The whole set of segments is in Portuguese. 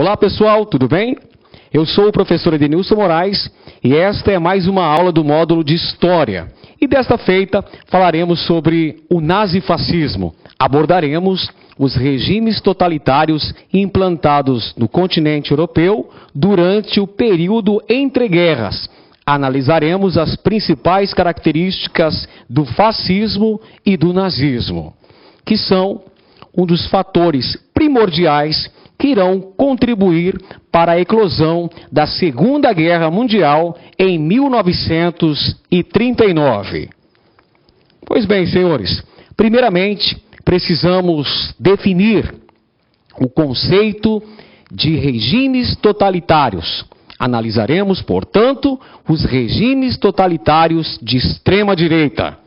Olá pessoal, tudo bem? Eu sou o professor Edenilson Moraes e esta é mais uma aula do módulo de História. E desta feita falaremos sobre o nazifascismo. Abordaremos os regimes totalitários implantados no continente europeu durante o período entre guerras. Analisaremos as principais características do fascismo e do nazismo, que são um dos fatores primordiais que irão contribuir para a eclosão da Segunda Guerra Mundial em 1939. Pois bem, senhores, primeiramente precisamos definir o conceito de regimes totalitários. Analisaremos, portanto, os regimes totalitários de extrema-direita.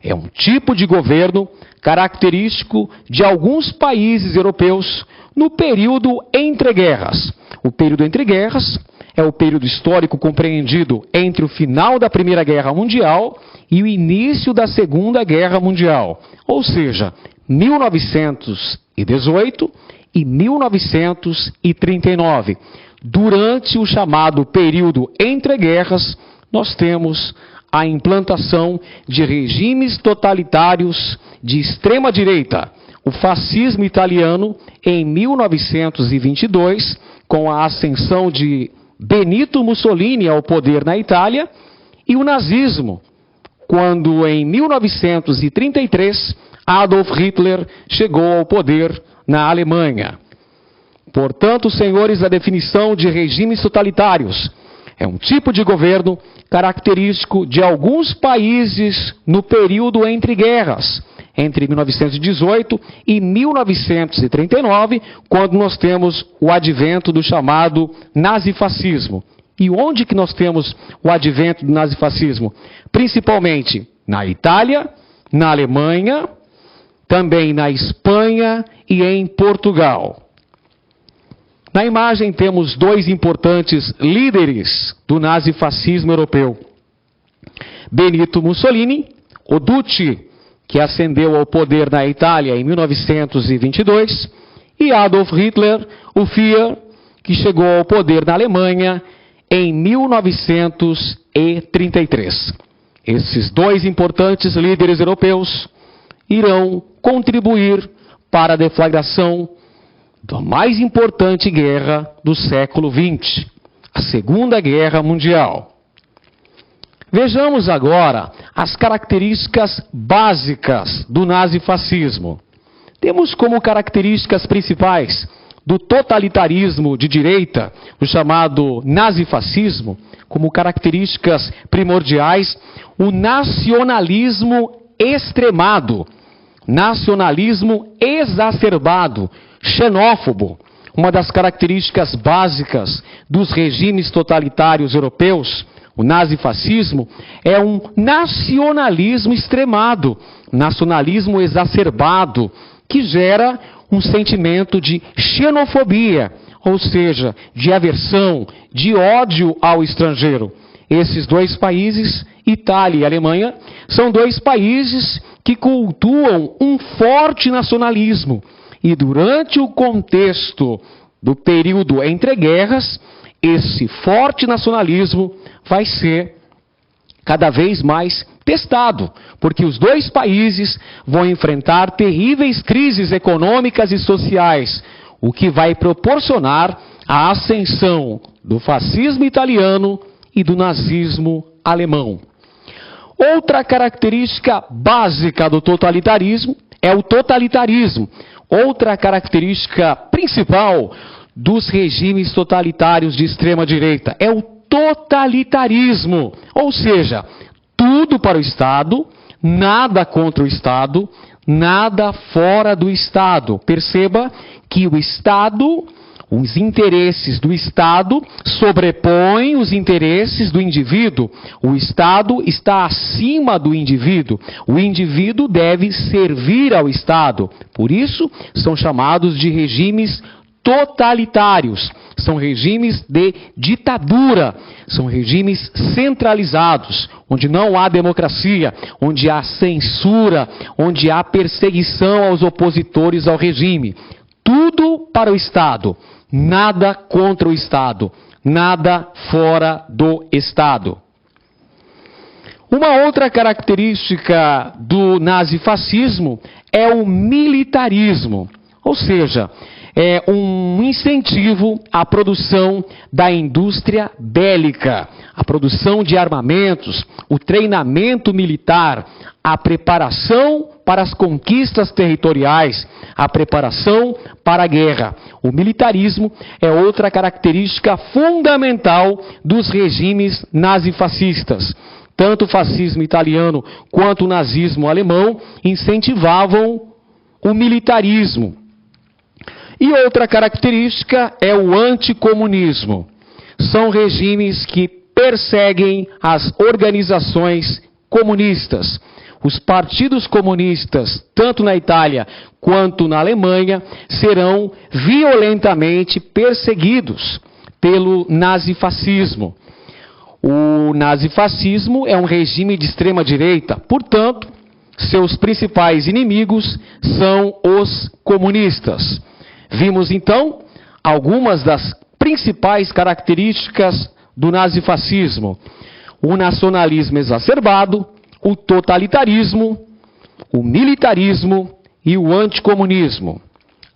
É um tipo de governo característico de alguns países europeus no período entre guerras. O período entre guerras é o período histórico compreendido entre o final da Primeira Guerra Mundial e o início da Segunda Guerra Mundial, ou seja, 1918 e 1939. Durante o chamado período entre guerras, nós temos a implantação de regimes totalitários de extrema-direita. O fascismo italiano, em 1922, com a ascensão de Benito Mussolini ao poder na Itália, e o nazismo, quando em 1933 Adolf Hitler chegou ao poder na Alemanha. Portanto, senhores, a definição de regimes totalitários é um tipo de governo característico de alguns países no período entre guerras, entre 1918 e 1939, quando nós temos o advento do chamado nazifascismo. E onde que nós temos o advento do nazifascismo? Principalmente na Itália, na Alemanha, também na Espanha e em Portugal. Na imagem temos dois importantes líderes do nazifascismo europeu. Benito Mussolini, o Duce, que ascendeu ao poder na Itália em 1922, e Adolf Hitler, o Führer, que chegou ao poder na Alemanha em 1933. Esses dois importantes líderes europeus irão contribuir para a deflagração da mais importante guerra do século XX, a Segunda Guerra Mundial. Vejamos agora as características básicas do nazifascismo. Temos como características principais do totalitarismo de direita, o chamado nazifascismo, como características primordiais, o nacionalismo extremado, nacionalismo exacerbado, xenófobo. Uma das características básicas dos regimes totalitários europeus, o nazifascismo, é um nacionalismo extremado, nacionalismo exacerbado, que gera um sentimento de xenofobia, ou seja, de aversão, de ódio ao estrangeiro. Esses dois países, Itália e Alemanha, são dois países que cultuam um forte nacionalismo. E durante o contexto do período entre guerras, esse forte nacionalismo vai ser cada vez mais testado, porque os dois países vão enfrentar terríveis crises econômicas e sociais, o que vai proporcionar a ascensão do fascismo italiano e do nazismo alemão. Outra característica básica do totalitarismo é o totalitarismo. Outra característica principal dos regimes totalitários de extrema-direita é o totalitarismo, ou seja, tudo para o Estado, nada contra o Estado, nada fora do Estado. Perceba que o Estado, os interesses do Estado sobrepõem os interesses do indivíduo. O Estado está acima do indivíduo. O indivíduo deve servir ao Estado. Por isso, são chamados de regimes totalitários. São regimes de ditadura. São regimes centralizados, onde não há democracia, onde há censura, onde há perseguição aos opositores ao regime. Tudo para o Estado. nada contra o Estado, nada fora do Estado. Uma outra característica do nazifascismo é o militarismo, ou seja, é um incentivo à produção da indústria bélica, a produção de armamentos, o treinamento militar, a preparação para as conquistas territoriais, a preparação para a guerra. O militarismo é outra característica fundamental dos regimes nazifascistas. Tanto o fascismo italiano quanto o nazismo alemão incentivavam o militarismo. E outra característica é o anticomunismo. São regimes que perseguem as organizações comunistas. Os partidos comunistas, tanto na Itália quanto na Alemanha, serão violentamente perseguidos pelo nazifascismo. O nazifascismo é um regime de extrema-direita, portanto, seus principais inimigos são os comunistas. Vimos, então, algumas das principais características do nazifascismo: o nacionalismo exacerbado, o totalitarismo, o militarismo e o anticomunismo.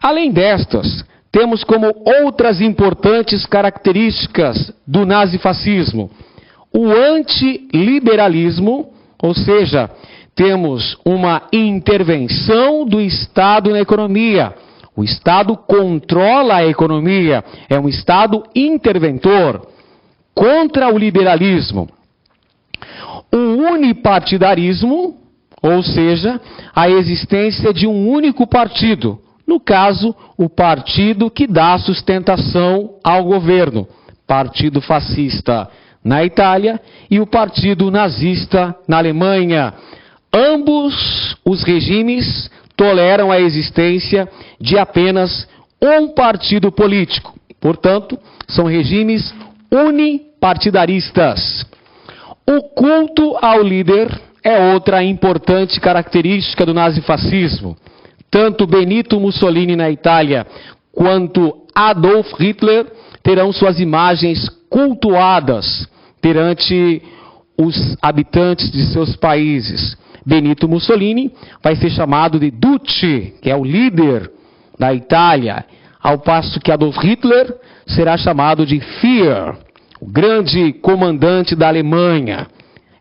Além destas, temos como outras importantes características do nazifascismo o antiliberalismo, ou seja, temos uma intervenção do Estado na economia. O Estado controla a economia, é um Estado interventor contra o liberalismo. O unipartidarismo, ou seja, a existência de um único partido, no caso, o partido que dá sustentação ao governo, Partido Fascista na Itália e o Partido Nazista na Alemanha. Ambos os regimes toleram a existência de apenas um partido político. Portanto, são regimes unipartidaristas. O culto ao líder é outra importante característica do nazifascismo. Tanto Benito Mussolini na Itália quanto Adolf Hitler terão suas imagens cultuadas perante os habitantes de seus países. Benito Mussolini vai ser chamado de Duce, que é o líder da Itália, ao passo que Adolf Hitler será chamado de Führer, o grande comandante da Alemanha.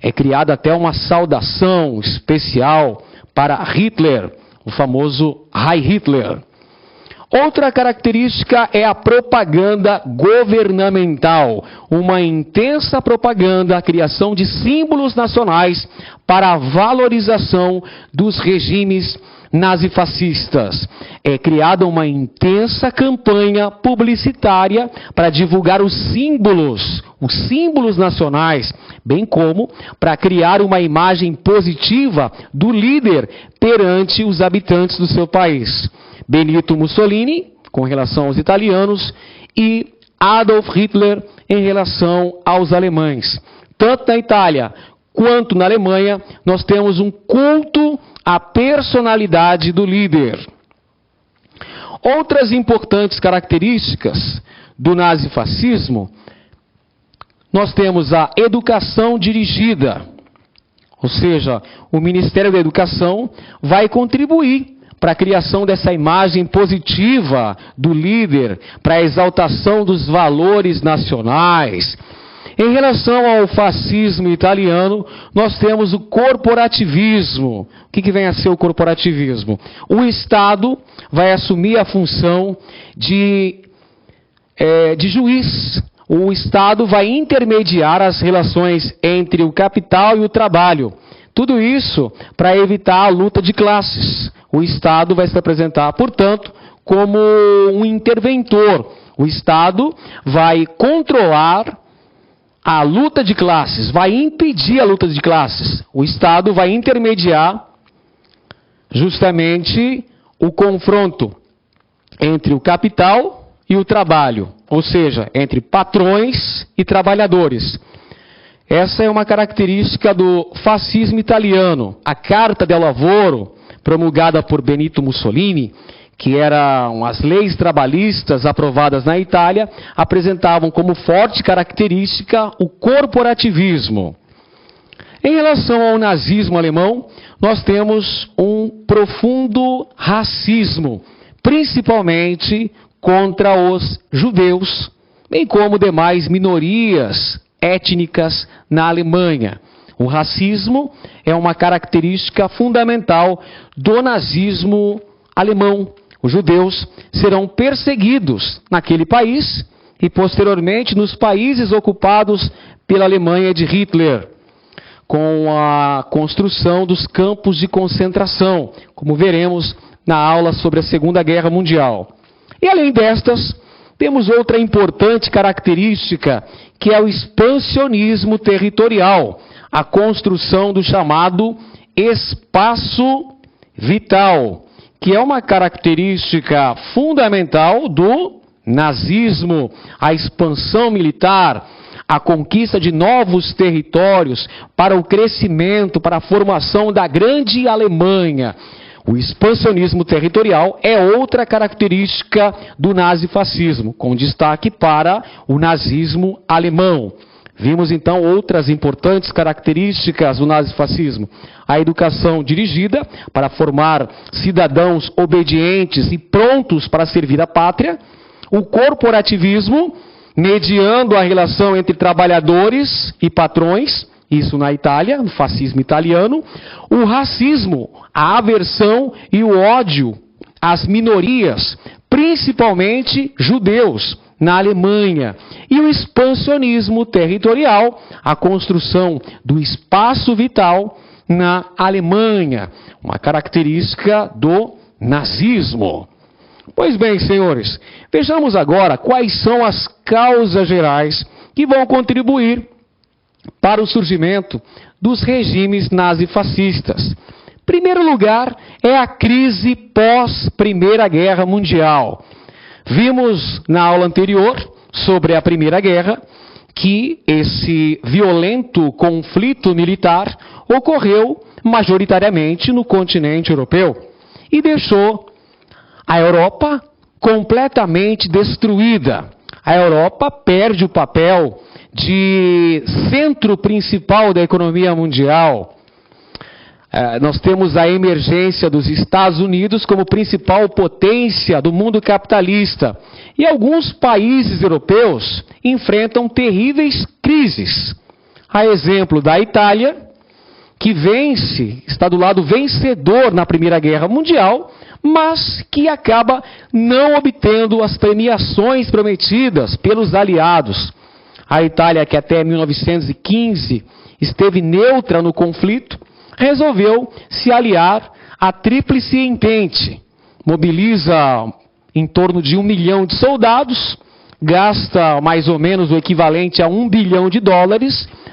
É criada até uma saudação especial para Hitler, o famoso Heil Hitler. Outra característica é a propaganda governamental, uma intensa propaganda, a criação de símbolos nacionais para a valorização dos regimes nazifascistas. É criada uma intensa campanha publicitária para divulgar os símbolos nacionais, bem como para criar uma imagem positiva do líder perante os habitantes do seu país. Benito Mussolini, com relação aos italianos, e Adolf Hitler em relação aos alemães. Tanto na Itália quanto na Alemanha, nós temos um culto à personalidade do líder. Outras importantes características do nazifascismo, nós temos a educação dirigida, ou seja, o Ministério da Educação vai contribuir para a criação dessa imagem positiva do líder, para a exaltação dos valores nacionais. Em relação ao fascismo italiano, nós temos o corporativismo. O que vem a ser o corporativismo? O Estado vai assumir a função de juiz. O Estado vai intermediar as relações entre o capital e o trabalho. Tudo isso para evitar a luta de classes. O Estado vai se apresentar, portanto, como um interventor. O Estado vai controlar a luta de classes, vai impedir a luta de classes. O Estado vai intermediar justamente o confronto entre o capital e o trabalho, ou seja, entre patrões e trabalhadores. Essa é uma característica do fascismo italiano. A Carta del Lavoro, promulgada por Benito Mussolini, que eram as leis trabalhistas aprovadas na Itália, apresentavam como forte característica o corporativismo. Em relação ao nazismo alemão, nós temos um profundo racismo, principalmente contra os judeus, bem como demais minorias étnicas na Alemanha. O racismo é uma característica fundamental do nazismo alemão. Os judeus serão perseguidos naquele país e, posteriormente, nos países ocupados pela Alemanha de Hitler, com a construção dos campos de concentração, como veremos na aula sobre a Segunda Guerra Mundial. E, além destas, temos outra importante característica, que é o expansionismo territorial, a construção do chamado espaço vital, que é uma característica fundamental do nazismo, a expansão militar, a conquista de novos territórios para o crescimento, para a formação da grande Alemanha. O expansionismo territorial é outra característica do nazifascismo, com destaque para o nazismo alemão. Vimos então outras importantes características do nazifascismo. A educação dirigida para formar cidadãos obedientes e prontos para servir a pátria. O corporativismo, mediando a relação entre trabalhadores e patrões, isso na Itália, no fascismo italiano. O racismo, a aversão e o ódio às minorias, principalmente judeus, na Alemanha. E o expansionismo territorial, a construção do espaço vital na Alemanha, uma característica do nazismo. Pois bem, senhores, vejamos agora quais são as causas gerais que vão contribuir para o surgimento dos regimes nazifascistas. Em primeiro lugar, é a crise pós-Primeira Guerra Mundial. Vimos na aula anterior sobre a Primeira Guerra que esse violento conflito militar ocorreu majoritariamente no continente europeu e deixou a Europa completamente destruída. A Europa perde o papel de centro principal da economia mundial. Nós temos a emergência dos Estados Unidos como principal potência do mundo capitalista. E alguns países europeus enfrentam terríveis crises. A exemplo da Itália, que está do lado vencedor na Primeira Guerra Mundial, mas que acaba não obtendo as premiações prometidas pelos aliados. A Itália, que até 1915 esteve neutra no conflito, resolveu se aliar à Tríplice Entente. Mobiliza em torno de 1 milhão de soldados, gasta mais ou menos o equivalente a $1 bilhão,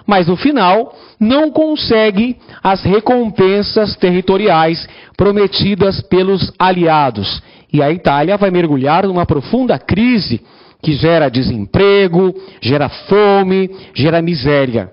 mas no final não consegue as recompensas territoriais prometidas pelos aliados. E a Itália vai mergulhar numa profunda crise que gera desemprego, gera fome, gera miséria.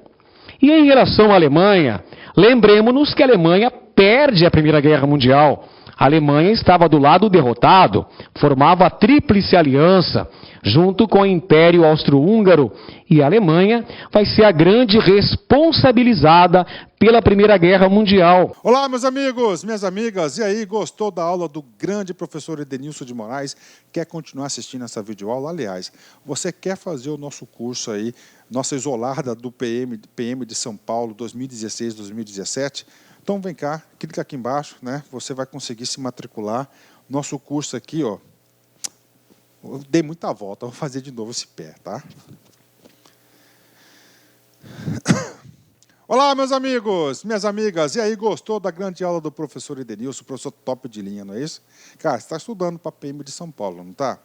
E em relação à Alemanha, lembremos-nos que a Alemanha perde a Primeira Guerra Mundial. A Alemanha estava do lado derrotado, formava a Tríplice Aliança, junto com o Império Austro-Húngaro, e a Alemanha vai ser a grande responsabilizada pela Primeira Guerra Mundial. Olá, meus amigos, minhas amigas, e aí, gostou da aula do grande professor Edenilson de Moraes? Quer continuar assistindo essa videoaula? Aliás, você quer fazer o nosso curso aí, nossa isolada do PM de São Paulo 2016-2017? Então vem cá, clica aqui embaixo, né? Você vai conseguir se matricular. Nosso curso aqui, ó. Eu dei muita volta, vou fazer de novo esse pé, tá? Olá, meus amigos, minhas amigas. E aí, gostou da grande aula do professor Edenilson, professor top de linha, não é isso? Cara, você está estudando para a PM de São Paulo, não está?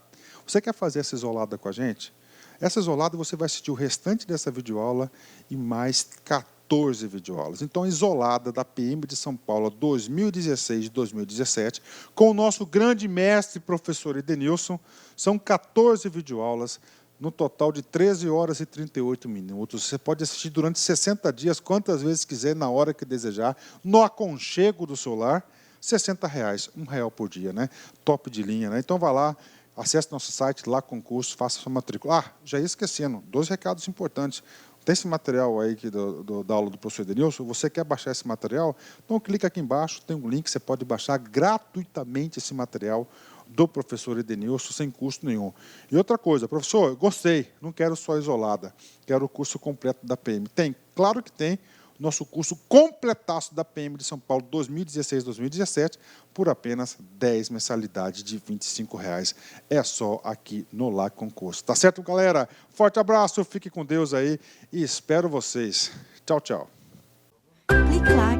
Você quer fazer essa isolada com a gente? Essa isolada você vai assistir o restante dessa videoaula e mais 14 videoaulas. Então, isolada da PM de São Paulo 2016-2017, com o nosso grande mestre, professor Edenilson, são 14 videoaulas, no total de 13 horas e 38 minutos. Você pode assistir durante 60 dias, quantas vezes quiser, na hora que desejar, no aconchego do seu lar, R$60, R$1 por dia, né? Top de linha, né? Então vá lá, acesse nosso site, lá concurso, faça sua matrícula. Ah, já ia esquecendo, 2 recados importantes. Tem esse material aí da aula do professor Edenilson, você quer baixar esse material? Então clica aqui embaixo, tem um link, você pode baixar gratuitamente esse material do professor Edenilson, sem custo nenhum. E outra coisa, professor, gostei, não quero só isolada, quero o curso completo da PM. Tem? Claro que tem. Nosso curso completaço da PM de São Paulo 2016-2017 por apenas 10 mensalidades de R$25. É só aqui no Lá Concurso. Tá certo, galera? Forte abraço, fique com Deus aí e espero vocês. Tchau, tchau. Clique lá.